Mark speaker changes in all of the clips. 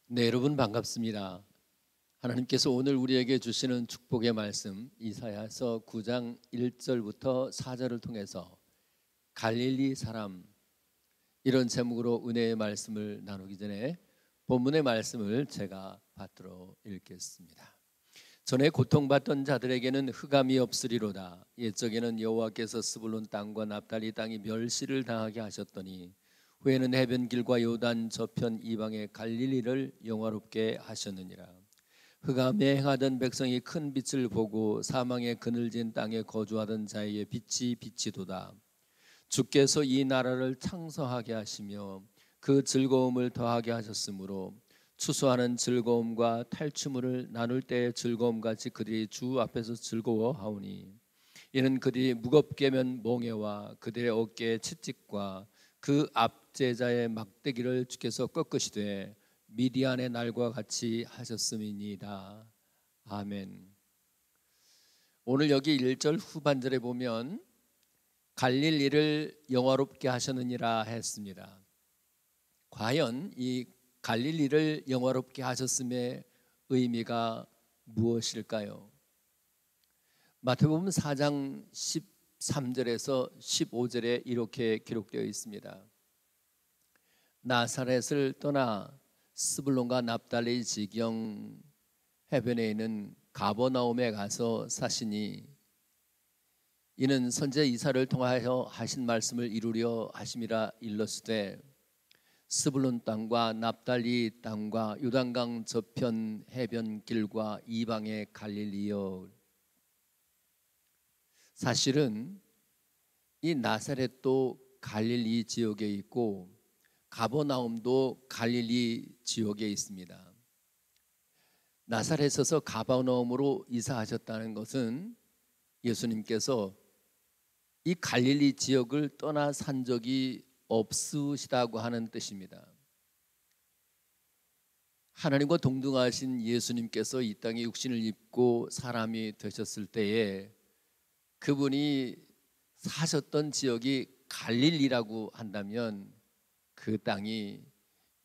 Speaker 1: 네, 여러분 반갑습니다. 하나님께서 오늘 우리에게 주시는 축복의 말씀 이사야서 9장 1절부터 4절을 통해서 갈릴리 사람, 이런 제목으로 은혜의 말씀을 나누기 전에 본문의 말씀을 제가 받들어 읽겠습니다. 전에 고통받던 자들에게는 흑암이 없으리로다. 옛적에는 여호와께서 스불론 땅과 납달리 땅이 멸시를 당하게 하셨더니 후에는 해변길과 요단 저편 이방의 갈릴리를 영화롭게 하셨느니라. 흑암에 행하던 백성이 큰 빛을 보고 사망의 그늘진 땅에 거주하던 자에게 빛이 비치도다. 주께서 이 나라를 창성하게 하시며 그 즐거움을 더하게 하셨으므로 추수하는 즐거움과 탈취물을 나눌 때의 즐거움같이 그들이 주 앞에서 즐거워하오니, 이는 그들이 무겁게 맨 몽에와 그들의 어깨의 채찍과 그 압제자의 막대기를 주께서 꺾으시되 미디안의 날과 같이 하셨음이니이다. 아멘. 오늘 여기 1절 후반절에 보면 갈릴리를 영화롭게 하셨느니라 했습니다. 과연 이 갈릴리를 영화롭게 하셨음의 의미가 무엇일까요? 마태복음 4장 13절에서 15절에 이렇게 기록되어 있습니다. 나사렛을 떠나 스불론과 납달리 지경 해변에 있는 가버나움에 가서 사시니, 이는 선지자 이사야를 통하여 하신 말씀을 이루려 하심이라 일렀으되, 스불론 땅과 납달리 땅과 요단강 저편 해변길과 이방의 갈릴리여. 사실은 이 나사렛도 갈릴리 지역에 있고 가버나움도 갈릴리 지역에 있습니다. 나사렛에서 가버나움으로 이사하셨다는 것은 예수님께서 이 갈릴리 지역을 떠나 산 적이 없으시다고 하는 뜻입니다. 하나님과 동등하신 예수님께서 이 땅에 육신을 입고 사람이 되셨을 때에 그분이 사셨던 지역이 갈릴리라고 한다면 그 땅이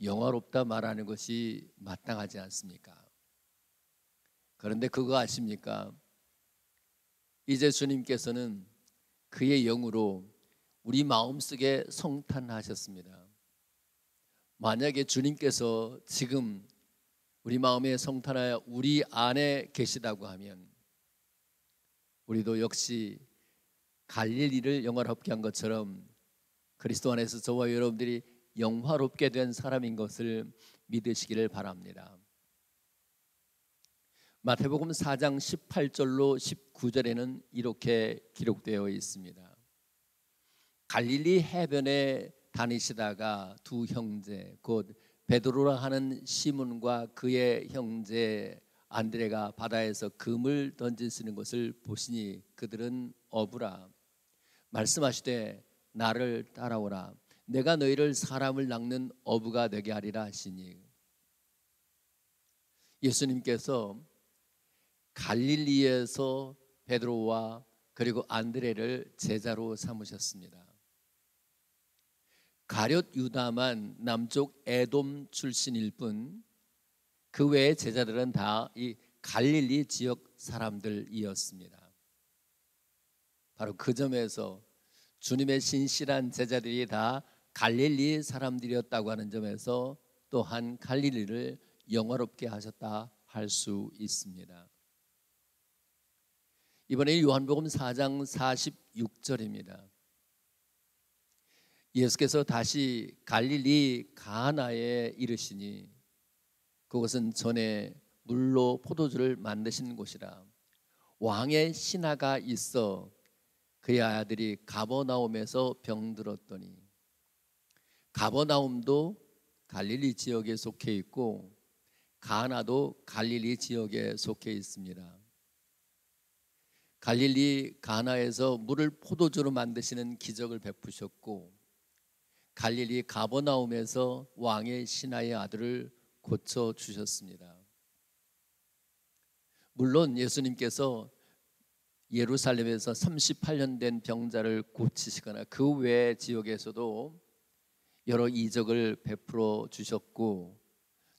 Speaker 1: 영화롭다 말하는 것이 마땅하지 않습니까? 그런데 그거 아십니까? 이제 주님께서는 그의 영으로 우리 마음속에 성탄하셨습니다. 만약에 주님께서 지금 우리 마음에 성탄하여 우리 안에 계시다고 하면 우리도 역시 갈릴리를 영화롭게 한 것처럼 그리스도 안에서 저와 여러분들이 영화롭게 된 사람인 것을 믿으시기를 바랍니다. 마태복음 4장 18절로 19절에는 이렇게 기록되어 있습니다. 갈릴리 해변에 다니시다가 두 형제, 곧 베드로라 하는 시몬과 그의 형제 안드레가 바다에서 금을 던지시는 것을 보시니 그들은 어부라. 말씀하시되 나를 따라오라. 내가 너희를 사람을 낚는 어부가 되게 하리라 하시니, 예수님께서 갈릴리에서 베드로와 그리고 안드레를 제자로 삼으셨습니다. 가룟 유다만 남쪽 에돔 출신일 뿐 그 외의 제자들은 다 이 갈릴리 지역 사람들이었습니다. 바로 그 점에서 주님의 신실한 제자들이 다 갈릴리 사람들이었다고 하는 점에서 또한 갈릴리를 영화롭게 하셨다 할 수 있습니다. 이번에 요한복음 4장 46절입니다. 예수께서 다시 갈릴리 가나에 이르시니 그것은 전에 물로 포도주를 만드신 곳이라. 왕의 신하가 있어 그의 아들이 가버나움에서 병들었더니 가버나움도 갈릴리 지역에 속해 있고 가나도 갈릴리 지역에 속해 있습니다. 갈릴리 가나에서 물을 포도주로 만드시는 기적을 베푸셨고 갈릴리 가버나움에서 왕의 신하의 아들을 고쳐 주셨습니다. 물론 예수님께서 예루살렘에서 38년 된 병자를 고치시거나 그 외의 지역에서도 여러 이적을 베풀어 주셨고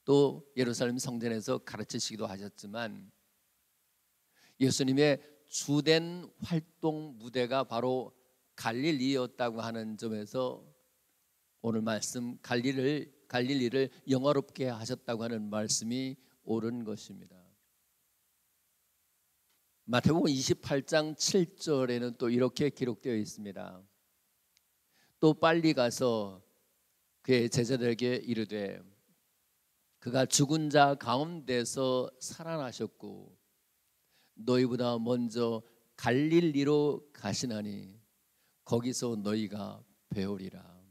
Speaker 1: 또 예루살렘 성전에서 가르치시기도 하셨지만 예수님의 주된 활동 무대가 바로 갈릴리였다고 하는 점에서 오늘 말씀 갈릴리를 영화롭게 하셨다고 하는 말씀이 옳은 것입니다. 마태복음 28장 7절에는 또 이렇게 기록되어 있습니다. 또 빨리 가서 그의 제자들에게 이르되 그가 죽은 자 가운데서 살아나셨고 너희보다 먼저 갈릴리로 가시나니 거기서 너희가 배우리라.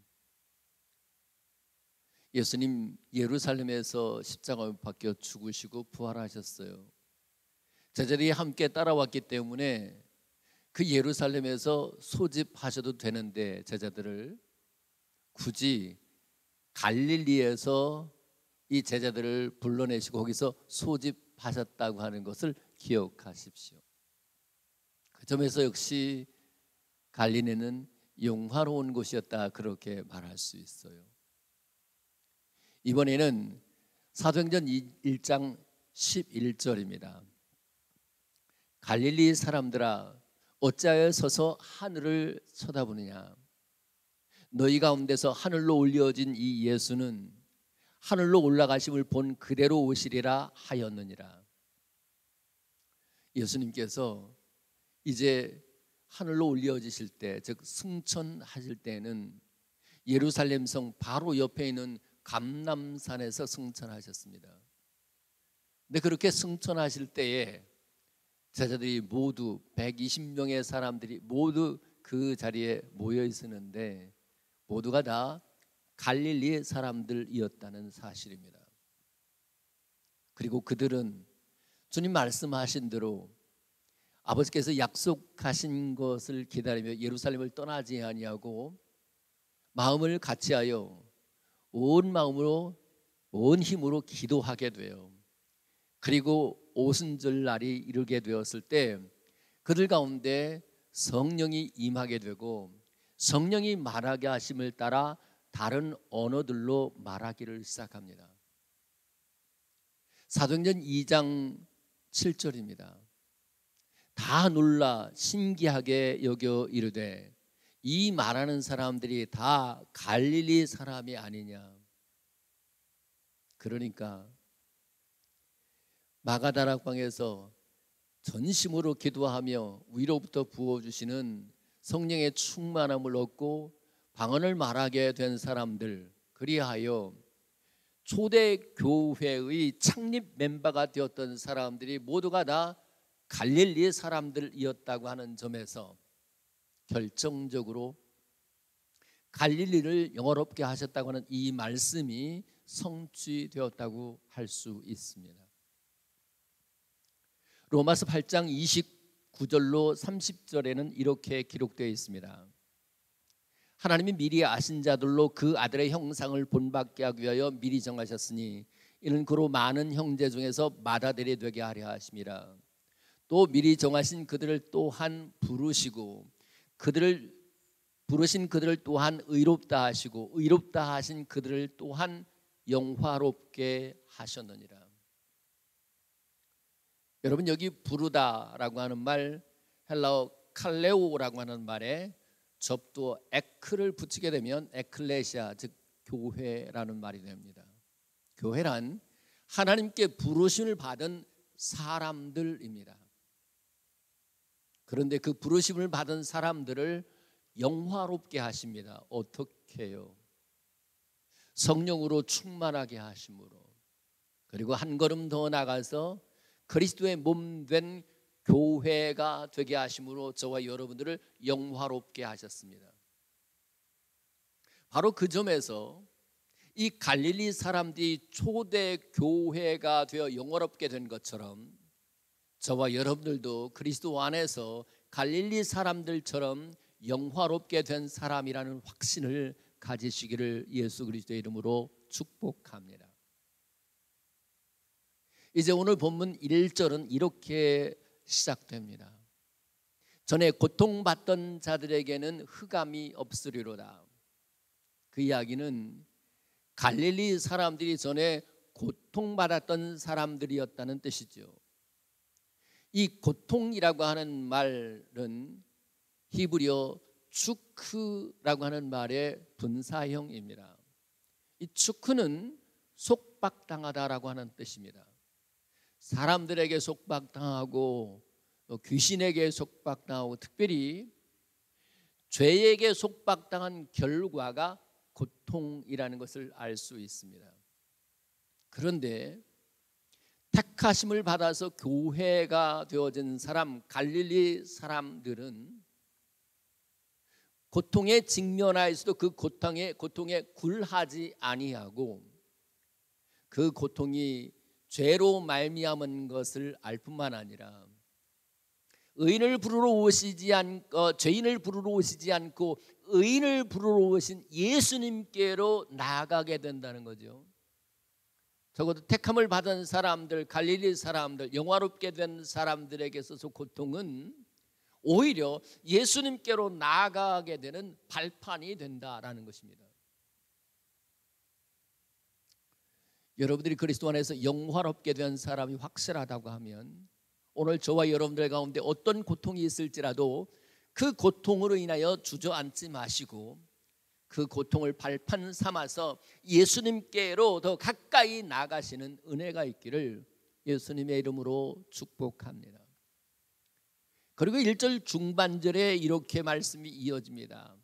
Speaker 1: 예수님 예루살렘에서 십자가에 박혀 죽으시고 부활하셨어요. 제자들이 함께 따라왔기 때문에 그 예루살렘에서 소집하셔도 되는데 제자들을 굳이 갈릴리에서 이 제자들을 불러내시고 거기서 소집하셨다고 하는 것을 기억하십시오. 그 점에서 역시 갈릴리는 영화로운 곳이었다 그렇게 말할 수 있어요. 이번에는 사도행전 1장 11절입니다. 갈릴리 사람들아 어찌하여 서서 하늘을 쳐다보느냐. 너희 가운데서 하늘로 올려진 이 예수는 하늘로 올라가심을 본 그대로 오시리라 하였느니라. 예수님께서 이제 하늘로 올려지실 때, 즉 승천하실 때는 예루살렘 성 바로 옆에 있는 감람산에서 승천하셨습니다. 근데 그렇게 승천하실 때에 제자들이 모두 120명의 사람들이 모두 그 자리에 모여 있었는데 모두가 다 갈릴리 사람들이었다는 사실입니다. 그리고 그들은 주님 말씀하신 대로 아버지께서 약속하신 것을 기다리며 예루살렘을 떠나지 아니하고 마음을 같이하여 온 마음으로 온 힘으로 기도하게 돼요. 그리고 오순절 날이 이르게 되었을 때 그들 가운데 성령이 임하게 되고 성령이 말하게 하심을 따라 다른 언어들로 말하기를 시작합니다. 사도행전 2장 7절입니다. 다 놀라 신기하게 여겨 이르되 이 말하는 사람들이 다 갈릴리 사람이 아니냐. 그러니까 마가다락방에서 전심으로 기도하며 위로부터 부어주시는 성령의 충만함을 얻고 방언을 말하게 된 사람들, 그리하여 초대 교회의 창립 멤버가 되었던 사람들이 모두가 다 갈릴리 사람들이었다고 하는 점에서 결정적으로 갈릴리를 영화롭게 하셨다고 하는 이 말씀이 성취되었다고 할 수 있습니다. 로마서 8장 29절로 30절에는 이렇게 기록되어 있습니다. 하나님이 미리 아신 자들로 그 아들의 형상을 본받게 하기 위하여 미리 정하셨으니 이는 그로 많은 형제 중에서 맏아들이 되게 하려 하심이라. 또 미리 정하신 그들을 또한 부르시고 그들을 부르신 그들을 또한 의롭다 하시고 의롭다 하신 그들을 또한 영화롭게 하셨느니라. 여러분 여기 부르다라고 하는 말 헬라어 칼레오라고 하는 말에 접두 에크를 붙이게 되면 에클레시아 즉 교회라는 말이 됩니다. 교회란 하나님께 부르심을 받은 사람들입니다. 그런데 그 부르심을 받은 사람들을 영화롭게 하십니다. 어떻게 해요? 성령으로 충만하게 하심으로, 그리고 한 걸음 더 나가서 그리스도의 몸 된 교회가 되게 하심으로 저와 여러분들을 영화롭게 하셨습니다. 바로 그 점에서 이 갈릴리 사람들이 초대 교회가 되어 영화롭게 된 것처럼 저와 여러분들도 그리스도 안에서 갈릴리 사람들처럼 영화롭게 된 사람이라는 확신을 가지시기를 예수 그리스도의 이름으로 축복합니다. 이제 오늘 본문 1절은 이렇게 시작됩니다. 전에 고통받던 자들에게는 흑암이 없으리로다. 그 이야기는 갈릴리 사람들이 전에 고통받았던 사람들이었다는 뜻이죠. 이 고통이라고 하는 말은 히브리어 추크라고 하는 말의 분사형입니다. 이 추크는 속박당하다라고 하는 뜻입니다. 사람들에게 속박당하고 귀신에게 속박당하고 특별히 죄에게 속박당한 결과가 고통이라는 것을 알 수 있습니다. 그런데 택하심을 받아서 교회가 되어진 사람, 갈릴리 사람들은 고통에 직면하여서도 그 고통에 굴하지 아니하고 그 고통이 죄로 말미암은 것을 알 뿐만 아니라 죄인을 부르러 오시지 않고 의인을 부르러 오신 예수님께로 나아가게 된다는 거죠. 적어도 택함을 받은 사람들, 갈릴리 사람들, 영화롭게 된 사람들에게 있어서 고통은 오히려 예수님께로 나아가게 되는 발판이 된다라는 것입니다. 여러분들이 그리스도 안에서 영화롭게 된 사람이 확실하다고 하면 오늘 저와 여러분들 가운데 어떤 고통이 있을지라도 그 고통으로 인하여 주저앉지 마시고 그 고통을 발판 삼아서 예수님께로 더 가까이 나가시는 은혜가 있기를 예수님의 이름으로 축복합니다. 그리고 1절 중반절에 이렇게 말씀이 이어집니다.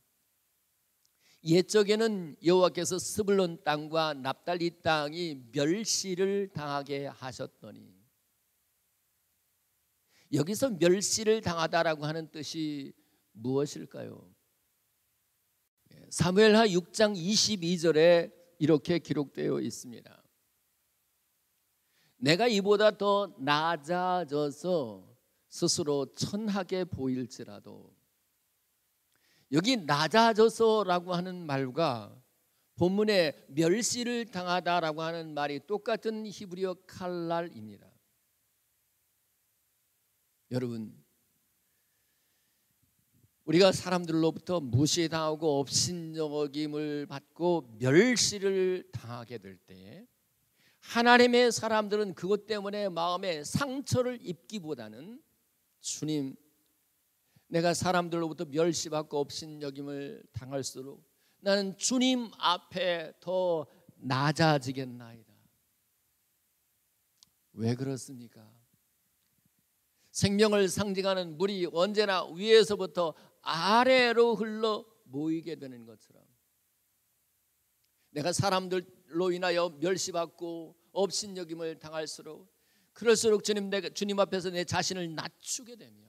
Speaker 1: 옛적에는 여호와께서 스불론 땅과 납달리 땅이 멸시를 당하게 하셨더니, 여기서 멸시를 당하다라고 하는 뜻이 무엇일까요? 사무엘하 6장 22절에 이렇게 기록되어 있습니다. 내가 이보다 더 낮아져서 스스로 천하게 보일지라도, 여기 낮아져서라고 하는 말과 본문에 멸시를 당하다라고 하는 말이 똑같은 히브리어 칼랄입니다. 여러분, 우리가 사람들로부터 무시당하고 업신여김을 받고 멸시를 당하게 될 때 하나님의 사람들은 그것 때문에 마음에 상처를 입기보다는 주님, 내가 사람들로부터 멸시받고 업신여김을 당할수록 나는 주님 앞에 더 낮아지겠나이다. 왜 그렇습니까? 생명을 상징하는 물이 언제나 위에서부터 아래로 흘러 모이게 되는 것처럼 내가 사람들로 인하여 멸시받고 업신여김을 당할수록 그럴수록 주님 앞에서 내 자신을 낮추게 되면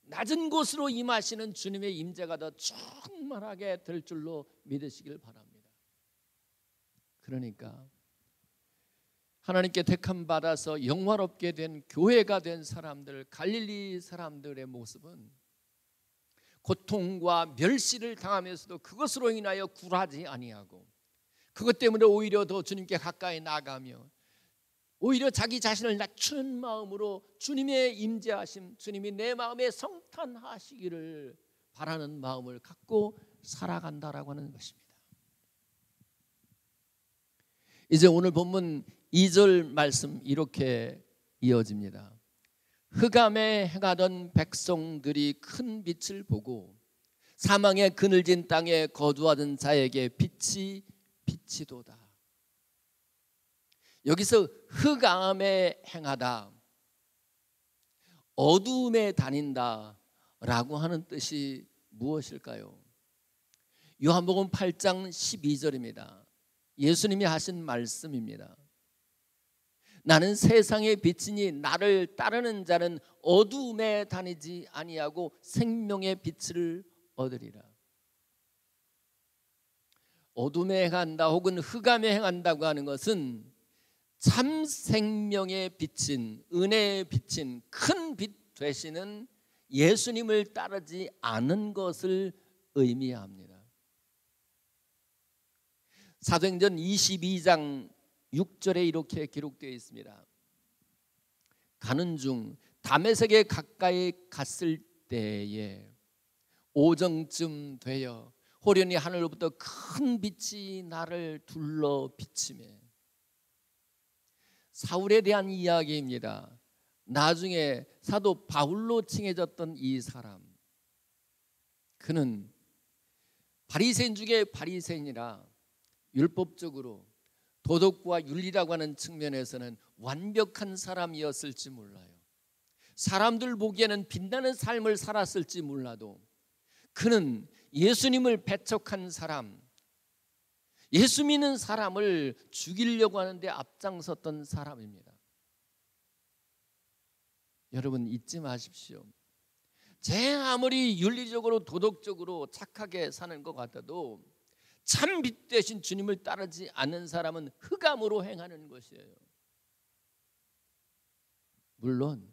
Speaker 1: 낮은 곳으로 임하시는 주님의 임재가 더 충만하게 될 줄로 믿으시길 바랍니다. 그러니까 하나님께 택함 받아서 영화롭게 된 교회가 된 사람들, 갈릴리 사람들의 모습은 고통과 멸시를 당하면서도 그것으로 인하여 굴하지 아니하고 그것 때문에 오히려 더 주님께 가까이 나가며 오히려 자기 자신을 낮추는 마음으로 주님의 임재하심, 주님이 내 마음에 성탄하시기를 바라는 마음을 갖고 살아간다라고 하는 것입니다. 이제 오늘 본문 2절 말씀 이렇게 이어집니다. 흑암에 행하던 백성들이 큰 빛을 보고 사망의 그늘진 땅에 거주하던 자에게 빛이 비치도다. 여기서 흑암에 행하다, 어두움에 다닌다 라고 하는 뜻이 무엇일까요? 요한복음 8장 12절입니다. 예수님이 하신 말씀입니다. 나는 세상의 빛이니 나를 따르는 자는 어두움에 다니지 아니하고 생명의 빛을 얻으리라. 어둠에 행한다 혹은 흑암에 행한다고 하는 것은 참 생명의 빛인, 은혜의 빛인, 큰 빛 되시는 예수님을 따르지 않은 것을 의미합니다. 사도행전 22장 6절에 이렇게 기록되어 있습니다. 가는 중 다메섹에 가까이 갔을 때에 오정쯤 되어 호련히 하늘로부터 큰 빛이 나를 둘러 비치매. 사울에 대한 이야기입니다. 나중에 사도 바울로 칭해졌던 이 사람, 그는 바리새인 중에 바리새인이라 율법적으로 도덕과 윤리라고 하는 측면에서는 완벽한 사람이었을지 몰라요. 사람들 보기에는 빛나는 삶을 살았을지 몰라도 그는 예수님을 배척한 사람, 예수 믿는 사람을 죽이려고 하는데 앞장섰던 사람입니다. 여러분 잊지 마십시오. 제 아무리 윤리적으로 도덕적으로 착하게 사는 것 같아도 참 빛 되신 주님을 따르지 않는 사람은 흑암으로 행하는 것이에요. 물론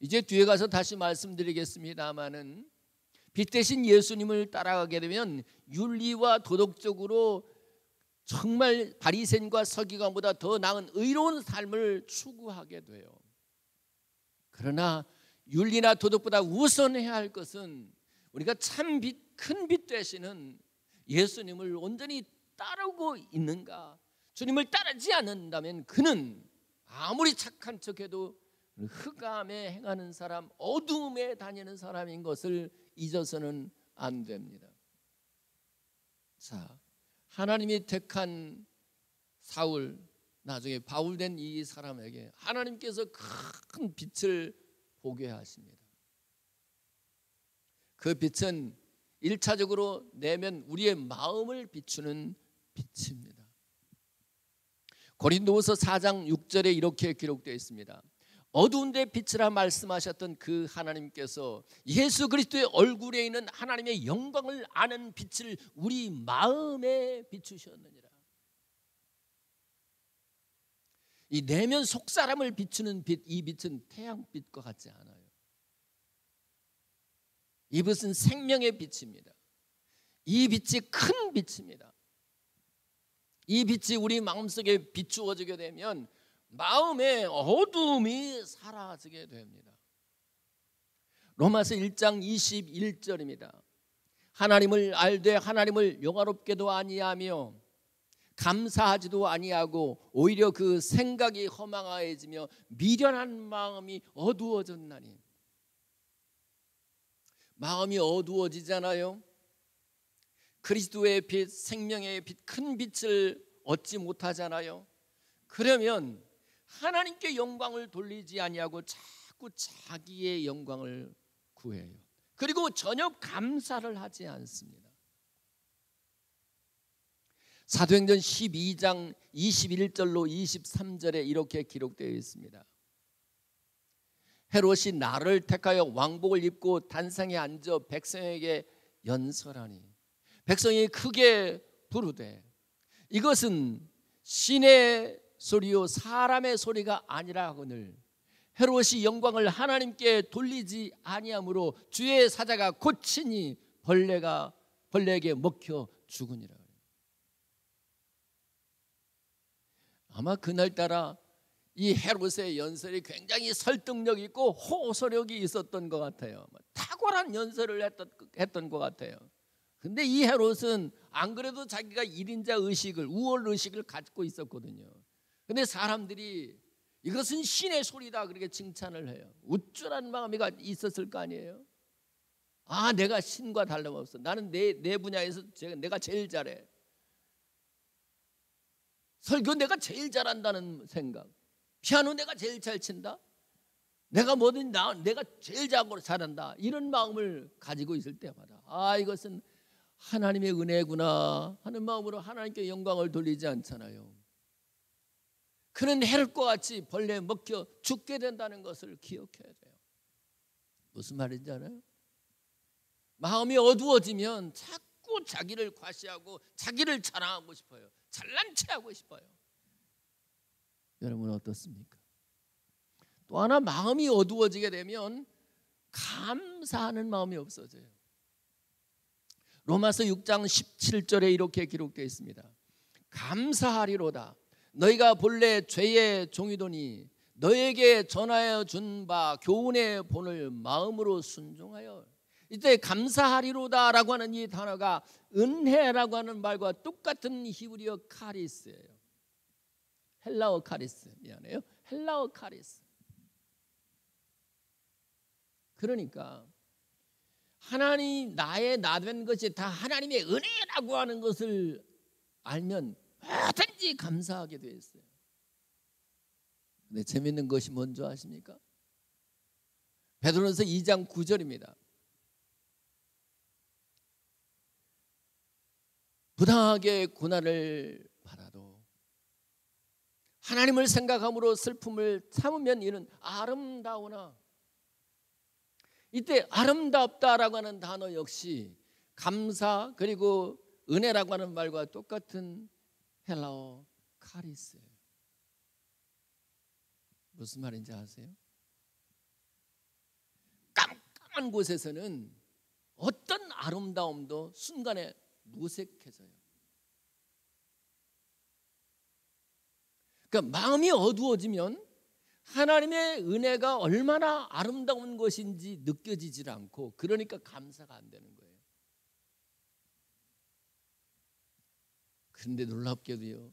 Speaker 1: 이제 뒤에 가서 다시 말씀드리겠습니다마는 빛 대신 예수님을 따라가게 되면 윤리와 도덕적으로 정말 바리새인과 서기관보다 더 나은 의로운 삶을 추구하게 돼요. 그러나 윤리나 도덕보다 우선해야 할 것은 우리가 참 빛, 큰 빛 되시는 예수님을 온전히 따르고 있는가. 주님을 따르지 않는다면 그는 아무리 착한 척해도 흑암에 행하는 사람, 어둠에 다니는 사람인 것을 잊어서는 안 됩니다. 자, 하나님이 택한 사울, 나중에 바울 된 이 사람에게 하나님께서 큰 빛을 보게 하십니다. 그 빛은 1차적으로 내면 우리의 마음을 비추는 빛입니다. 고린도후서 4장 6절에 이렇게 기록되어 있습니다. 어두운 데 빛이라 말씀하셨던 그 하나님께서 예수 그리스도의 얼굴에 있는 하나님의 영광을 아는 빛을 우리 마음에 비추셨느니라. 이 내면 속사람을 비추는 빛, 이 빛은 태양빛과 같지 않아요. 이 빛은 생명의 빛입니다. 이 빛이 큰 빛입니다. 이 빛이 우리 마음속에 비추어지게 되면 마음의 어두움이 사라지게 됩니다. 로마서 1장 21절입니다. 하나님을 알되 하나님을 영화롭게도 아니하며 감사하지도 아니하고 오히려 그 생각이 허망하여지며 미련한 마음이 어두워졌나니. 마음이 어두워지잖아요. 그리스도의 빛, 생명의 빛, 큰 빛을 얻지 못하잖아요. 그러면 하나님께 영광을 돌리지 아니하고 자꾸 자기의 영광을 구해요. 그리고 전혀 감사를 하지 않습니다. 사도행전 12장 21절로 23절에 이렇게 기록되어 있습니다. 헤롯이 나를 택하여 왕복을 입고 단상에 앉아 백성에게 연설하니 백성이 크게 부르되 이것은 신의 소리요 사람의 소리가 아니라 하거늘 헤롯이 영광을 하나님께 돌리지 아니하므로 주의 사자가 고치니 벌레에게 먹혀 죽으니라. 아마 그날따라 이 헤롯의 연설이 굉장히 설득력 있고 호소력이 있었던 것 같아요. 탁월한 연설을 했던 것 같아요. 근데 이 헤롯은 안 그래도 자기가 1인자 의식을, 우월 의식을 갖고 있었거든요. 근데 사람들이 이것은 신의 소리다 그렇게 칭찬을 해요. 우쭐한 마음이 있었을 거 아니에요. 아, 내가 신과 다름없어. 나는 내 분야에서 내가 제일 잘해. 설교 내가 제일 잘한다는 생각. 피아노 내가 제일 잘 친다. 내가 뭐든 내가 제일 잘한다. 이런 마음을 가지고 있을 때마다 아, 이것은 하나님의 은혜구나 하는 마음으로 하나님께 영광을 돌리지 않잖아요. 그는 헤롯과 같이 벌레에 먹혀 죽게 된다는 것을 기억해야 돼요. 무슨 말인지 알아요? 마음이 어두워지면 자꾸 자꾸 자기를 과시하고 자기를 자랑하고 싶어요. 잘난 체하고 싶어요. 여러분 어떻습니까? 또 하나 마음이 어두워지게 되면 감사하는 마음이 없어져요. 로마서 6장 17절에 이렇게 기록되어 있습니다. 감사하리로다. 너희가 본래 죄의 종이더니 너에게 전하여 준 바 교훈의 본을 마음으로 순종하여. 이때 감사하리로다라고 하는 이 단어가 은혜라고 하는 말과 똑같은 히브리어 카리스예요. 헬라어 카리스, 미안해요. 헬라어 카리스. 그러니까 하나님 나의 나된 것이 다 하나님의 은혜라고 하는 것을 알면 뭐든지 감사하게 되어 있어요. 근데 재밌는 것이 뭔지 아십니까? 베드로전서 2장 9절입니다. 부당하게 고난을 받아도 하나님을 생각함으로 슬픔을 참으면 이는 아름다우나. 이때 아름답다라고 하는 단어 역시 감사 그리고 은혜라고 하는 말과 똑같은 헬라어 카리스예요. 무슨 말인지 아세요? 깜깜한 곳에서는 어떤 아름다움도 순간에 무색해져요. 그러니까 마음이 어두워지면 하나님의 은혜가 얼마나 아름다운 것인지 느껴지질 않고, 그러니까 감사가 안 되는 거예요. 그런데 놀랍게도요,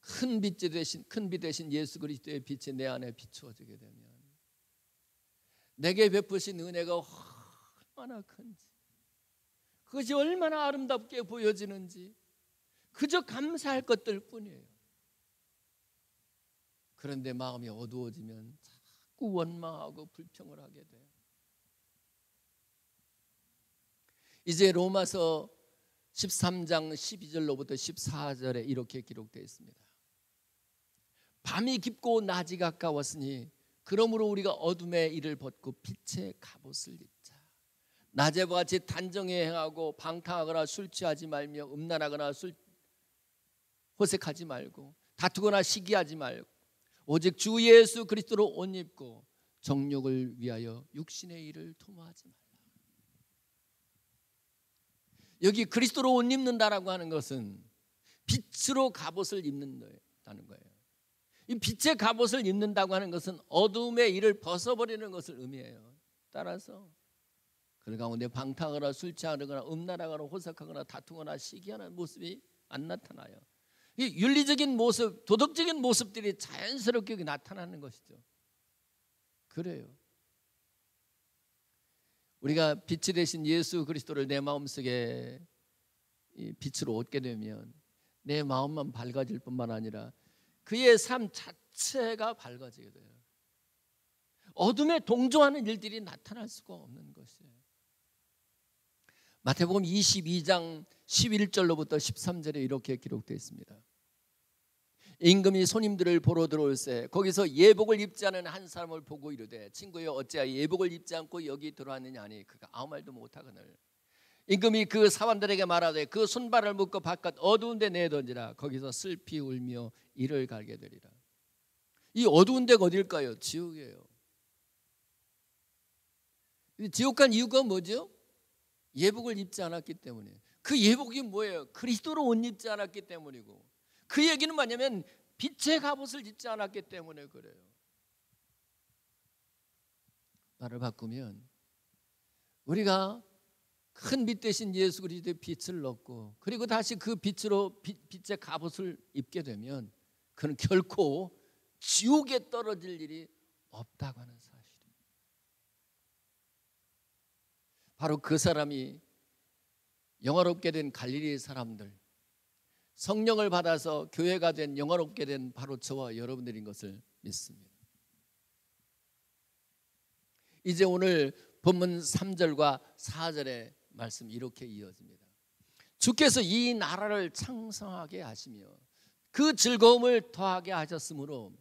Speaker 1: 큰 빛 대신 예수 그리스도의 빛이 내 안에 비추어지게 되면 내게 베푸신 은혜가 얼마나 큰지, 그것이 얼마나 아름답게 보여지는지 그저 감사할 것들 뿐이에요. 그런데 마음이 어두워지면 자꾸 원망하고 불평을 하게 돼요. 이제 로마서 13장 12절로부터 14절에 이렇게 기록되어 있습니다. 밤이 깊고 낮이 가까웠으니 그러므로 우리가 어둠의 일을 벗고 빛의 갑옷을 입자. 낮에와 같이 단정히 행하고 방탕하거나 술 취하지 말며 음란하거나 호색하지 말고 다투거나 시기하지 말고 오직 주 예수 그리스도로 옷 입고 정욕을 위하여 육신의 일을 도모하지 말라. 여기 그리스도로 옷 입는다라고 하는 것은 빛으로 갑옷을 입는다는 거예요. 이 빛의 갑옷을 입는다고 하는 것은 어둠의 일을 벗어버리는 것을 의미해요. 따라서 그 가운데 방탕하거나 술 취하거나 음란하거나 호색하거나 다투거나 시기하는 모습이 안 나타나요. 이 윤리적인 모습, 도덕적인 모습들이 자연스럽게 나타나는 것이죠. 그래요. 우리가 빛이 되신 예수 그리스도를 내 마음속에 빛으로 얻게 되면 내 마음만 밝아질 뿐만 아니라 그의 삶 자체가 밝아지게 돼요. 어둠에 동조하는 일들이 나타날 수가 없는 것이에요. 마태복음 22장 11절로부터 13절에 이렇게 기록되어 있습니다. 임금이 손님들을 보러 들어올세 거기서 예복을 입지 않은 한 사람을 보고 이르되 친구여 어찌하여 예복을 입지 않고 여기 들어왔느냐 하니 그가 아무 말도 못하거늘 임금이 그 사람들에게 말하되 그 손발을 묶어 바깥 어두운 데 내던지라. 거기서 슬피 울며 이를 갈게 되리라. 이 어두운 데가 어딜까요? 지옥이에요. 지옥 간 이유가 뭐죠? 예복을 입지 않았기 때문에. 그 예복이 뭐예요? 그리스도로 옷 입지 않았기 때문이고, 그 얘기는 뭐냐면 빛의 갑옷을 입지 않았기 때문에 그래요. 말을 바꾸면 우리가 큰 빛 대신 예수 그리스도의 빛을 얻고 그리고 다시 그 빛으로 빛의 갑옷을 입게 되면 그는 결코 지옥에 떨어질 일이 없다고 하는 사실입니다. 바로 그 사람이 영화롭게 된 갈릴리 사람들, 성령을 받아서 교회가 된 영화롭게 된 바로 저와 여러분들인 것을 믿습니다. 이제 오늘 본문 3절과 4절의 말씀 이렇게 이어집니다. 주께서 이 나라를 창성하게 하시며 그 즐거움을 더하게 하셨으므로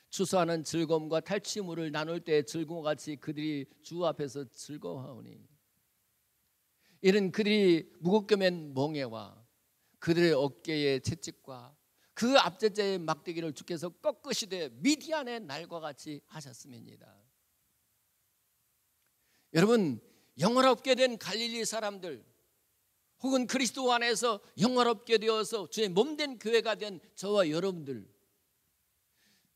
Speaker 1: 추수하는 즐거움과 탈취물을 나눌 때 즐거움과 같이 그들이 주 앞에서 즐거워하오니 이는 그들이 무겁게 맨 멍에와 그들의 어깨의 채찍과 그 앞제자의 막대기를 주께서 꺾으시되 미디안의 날과 같이 하셨음이니이다. 여러분, 영화롭게 된 갈릴리 사람들 혹은 그리스도 안에서 영화롭게 되어서 주의 몸된 교회가 된 저와 여러분들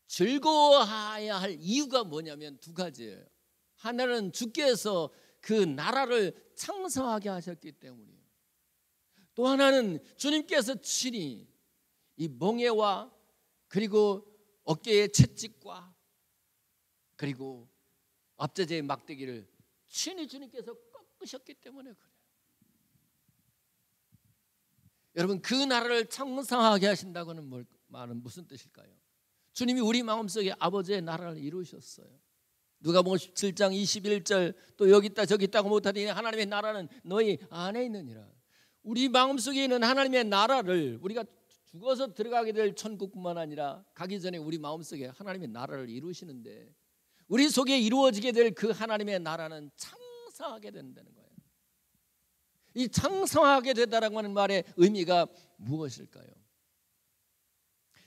Speaker 1: 즐거워해야 할 이유가 뭐냐면 두 가지예요. 하나는 주께서 그 나라를 창성하게 하셨기 때문이에요. 또 하나는 주님께서 친히 이 멍에와 그리고 어깨의 채찍과 그리고 앞제자의 막대기를 친히 주님께서 꺾으셨기 때문에 그래요. 여러분, 그 나라를 창성하게 하신다고는 말은 무슨 뜻일까요? 주님이 우리 마음속에 아버지의 나라를 이루셨어요. 누가복음 17장 21절 또 여기 있다 저기 있다고 못하더니 하나님의 나라는 너희 안에 있느니라. 우리 마음속에 있는 하나님의 나라를 우리가 죽어서 들어가게 될 천국뿐만 아니라 가기 전에 우리 마음속에 하나님의 나라를 이루시는데 우리 속에 이루어지게 될 그 하나님의 나라는 창성하게 된다는 거예요. 이 창성하게 되다라고 하는 말의 의미가 무엇일까요?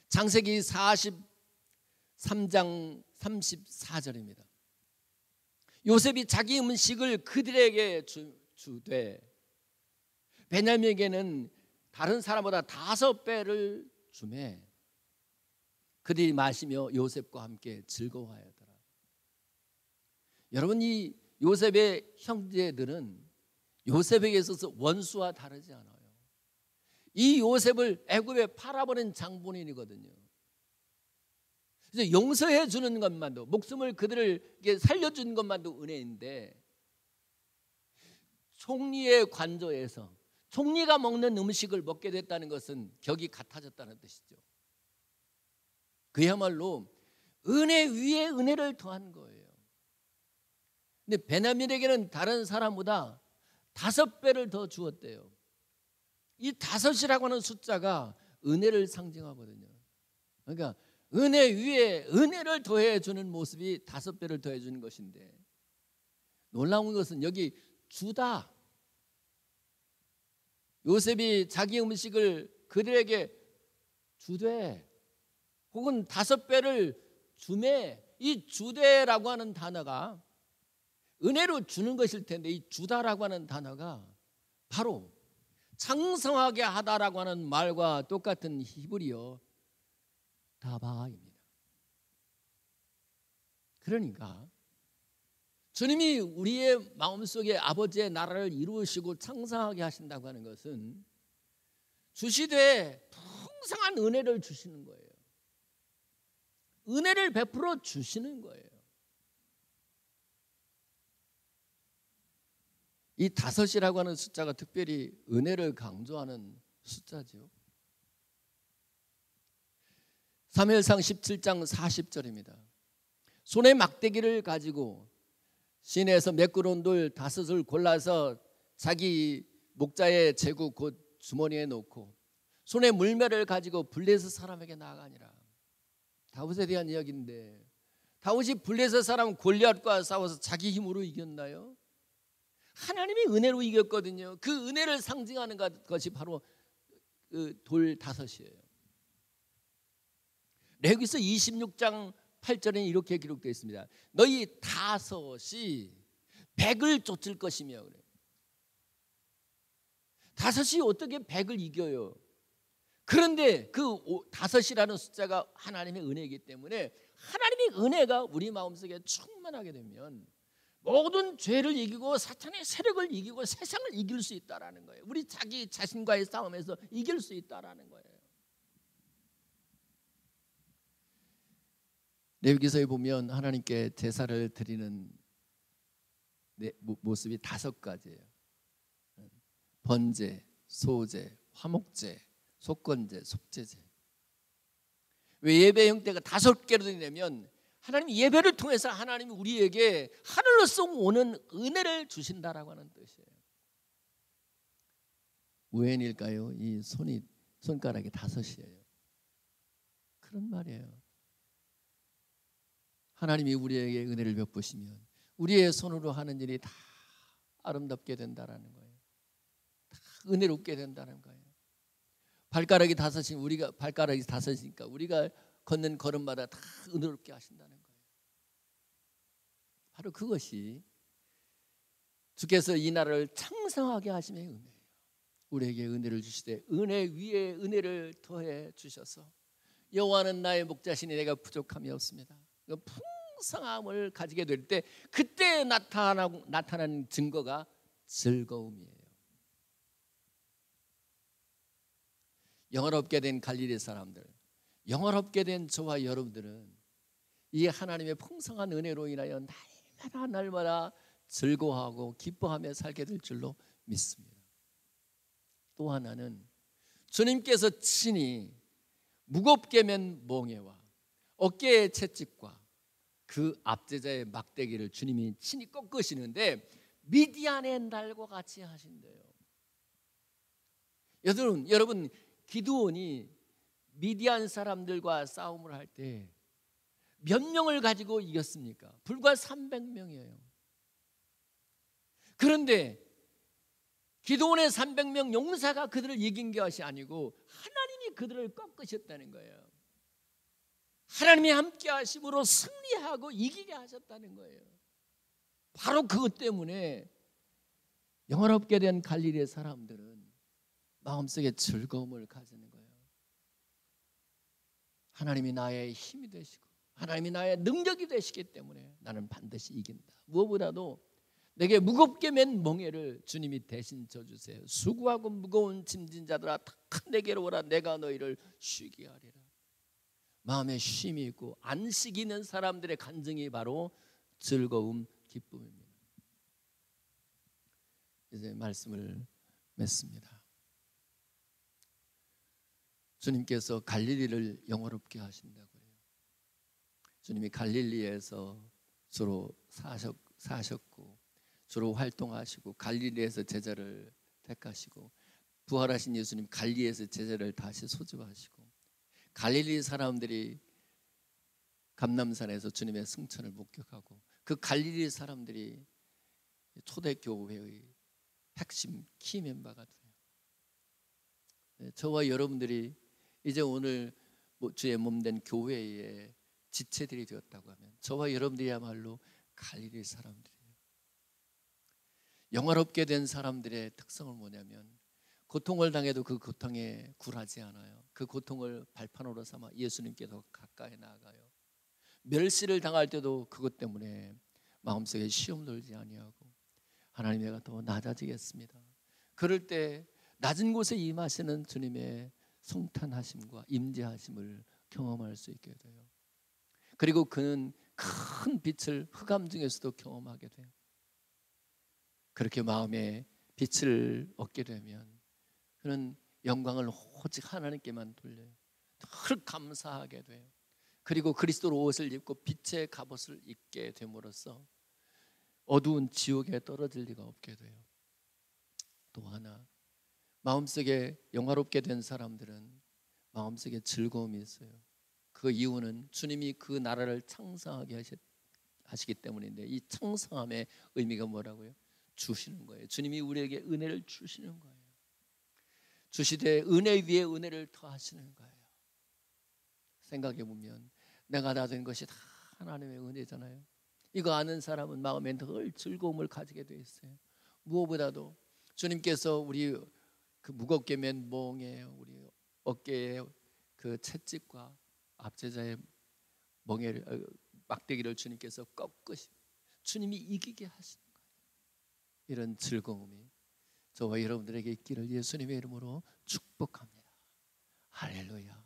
Speaker 1: 창세기 43장 34절입니다. 요셉이 자기 음식을 그들에게 주되 베냐민에게는 다른 사람보다 5배를 주매 그들이 마시며 요셉과 함께 즐거워하였더라. 여러분, 이 요셉의 형제들은 요셉에게 있어서 원수와 다르지 않아요. 이 요셉을 애굽에 팔아버린 장본인이거든요. 그래서 용서해 주는 것만도, 목숨을 그들에게 살려주는 것만도 은혜인데 총리의 관저에서 총리가 먹는 음식을 먹게 됐다는 것은 격이 같아졌다는 뜻이죠. 그야말로 은혜 위에 은혜를 더한 거예요. 근데 베냐민에게는 다른 사람보다 5배를 더 주었대요. 이 5이라고 하는 숫자가 은혜를 상징하거든요. 그러니까 은혜 위에 은혜를 더해 주는 모습이 5배를 더해 주는 것인데 놀라운 것은 여기 주다. 요셉이 자기 음식을 그들에게 주되 혹은 5배를 주매, 이 주되라고 하는 단어가 은혜로 주는 것일 텐데 이 주다라고 하는 단어가 바로 창성하게 하다라고 하는 말과 똑같은 히브리어 다바입니다. 그러니까 주님이 우리의 마음속에 아버지의 나라를 이루시고 창성하게 하신다고 하는 것은 주시되 풍성한 은혜를 주시는 거예요. 은혜를 베풀어 주시는 거예요. 이 5이라고 하는 숫자가 특별히 은혜를 강조하는 숫자죠. 사무엘상 17장 40절입니다. 손에 막대기를 가지고 시내에서 매끄러운 돌 5을 골라서 자기 목자의 제구 곧 주머니에 놓고 손에 물매를 가지고 블레셋 사람에게 나아가니라. 다윗에 대한 이야기인데 다윗이 블레셋 사람 골리앗과 싸워서 자기 힘으로 이겼나요? 하나님이 은혜로 이겼거든요. 그 은혜를 상징하는 것이 바로 돌 5이에요. 레위기서 26장 8절에 이렇게 기록되어 있습니다. 너희 5이 100을 쫓을 것이며 그래요. 5이 어떻게 100을 이겨요? 그런데 그 5이라는 숫자가 하나님의 은혜이기 때문에 하나님의 은혜가 우리 마음속에 충만하게 되면 모든 죄를 이기고 사탄의 세력을 이기고 세상을 이길 수 있다라는 거예요. 우리 자기 자신과의 싸움에서 이길 수 있다라는 거예요. 레위기서에 보면 하나님께 제사를 드리는 모습이 5가지예요. 번제, 소제, 화목제, 속건제, 속죄제. 왜 예배 형태가 5개로 되냐면 하나님 예배를 통해서 하나님이 우리에게 하늘로서 오는 은혜를 주신다라고 하는 뜻이에요. 우연일까요? 이 손가락이 5이에요. 그런 말이에요. 하나님이 우리에게 은혜를 베푸시면 우리의 손으로 하는 일이 다 아름답게 된다라는 거예요. 은혜롭게 된다는 거예요. 발가락이 다섯이니까 우리가 걷는 걸음마다 다 은혜롭게 하신다는 거예요. 바로 그것이 주께서 이 나라를 창성하게 하심의 은혜예요. 우리에게 은혜를 주시되 은혜 위에 은혜를 더해 주셔서 여호와는 나의 목자시니 내가 부족함이 없습니다. 풍성함을 가지게 될 때 그때 나타나는 증거가 즐거움이에요. 영화롭게 된 갈릴리 사람들, 영화롭게 된 저와 여러분들은 이 하나님의 풍성한 은혜로 인하여 날마다 즐거워하고 기뻐하며 살게 될 줄로 믿습니다. 또 하나는 주님께서 친히 무겁게 맨 멍에와 어깨의 채찍과 그 압제자의 막대기를 주님이 친히 꺾으시는데 미디안의 날과 같이 하신대요. 여러분 기드온이 미디안 사람들과 싸움을 할 때 몇 명을 가지고 이겼습니까? 불과 300명이에요. 그런데 기드온의 300명 용사가 그들을 이긴 것이 아니고 하나님이 그들을 꺾으셨다는 거예요. 하나님이 함께 하심으로 승리하고 이기게 하셨다는 거예요. 바로 그것 때문에 영화롭게 된 갈릴리의 사람들은 마음속에 즐거움을 가지는 거예요. 하나님이 나의 힘이 되시고 하나님이 나의 능력이 되시기 때문에 나는 반드시 이긴다. 무엇보다도 내게 무겁게 맨 멍에를 주님이 대신 져주세요. 수고하고 무거운 짐진 자들아 다 내게로 오라. 내가 너희를 쉬게 하리라. 마음에 쉼이 있고 안식이 있는 사람들의 간증이 바로 즐거움, 기쁨입니다. 이제 말씀을 맺습니다. 주님께서 갈릴리를 영화롭게 하신다고요. 주님이 갈릴리에서 주로 사셨고 주로 활동하시고 갈릴리에서 제자를 택하시고 부활하신 예수님 갈릴리에서 제자를 다시 소집하시고 갈릴리 사람들이 감람산에서 주님의 승천을 목격하고 그 갈릴리 사람들이 초대교회의 핵심 키 멤버가 돼요. 저와 여러분들이 이제 오늘 주의 몸된 교회의 지체들이 되었다고 하면 저와 여러분들이야말로 갈릴리 사람들이에요. 영화롭게 된 사람들의 특성은 뭐냐면 고통을 당해도 그 고통에 굴하지 않아요. 그 고통을 발판으로 삼아 예수님께 더 가까이 나아가요. 멸시를 당할 때도 그것 때문에 마음속에 시험 들지 아니하고 하나님 내가 더 낮아지겠습니다. 그럴 때 낮은 곳에 임하시는 주님의 성탄하심과 임재하심을 경험할 수 있게 돼요. 그리고 그는 큰 빛을 흑암 중에서도 경험하게 돼요. 그렇게 마음에 빛을 얻게 되면 그는 영광을 오직 하나님께만 돌려요. 늘 감사하게 돼요. 그리고 그리스도로 옷을 입고 빛의 갑옷을 입게 됨으로써 어두운 지옥에 떨어질 리가 없게 돼요. 또 하나 마음속에 영화롭게 된 사람들은 마음속에 즐거움이 있어요. 그 이유는 주님이 그 나라를 창성하게 하시기 때문인데 이 창성함의 의미가 뭐라고요? 주시는 거예요. 주님이 우리에게 은혜를 주시는 거예요. 주시되 은혜 위에 은혜를 더하시는 거예요. 생각해 보면 내가 받은 것이 다 하나님의 은혜잖아요. 이거 아는 사람은 마음에 늘 즐거움을 가지게 돼 있어요. 무엇보다도 주님께서 우리 그 무겁게 맨 멍에 우리 어깨에 그 채찍과 압제자의 멍에를 막대기를 주님께서 꺾으시고 주님이 이기게 하시는 거예요. 이런 즐거움이 저와 여러분들에게 있기를 예수님의 이름으로 축복합니다. 할렐루야.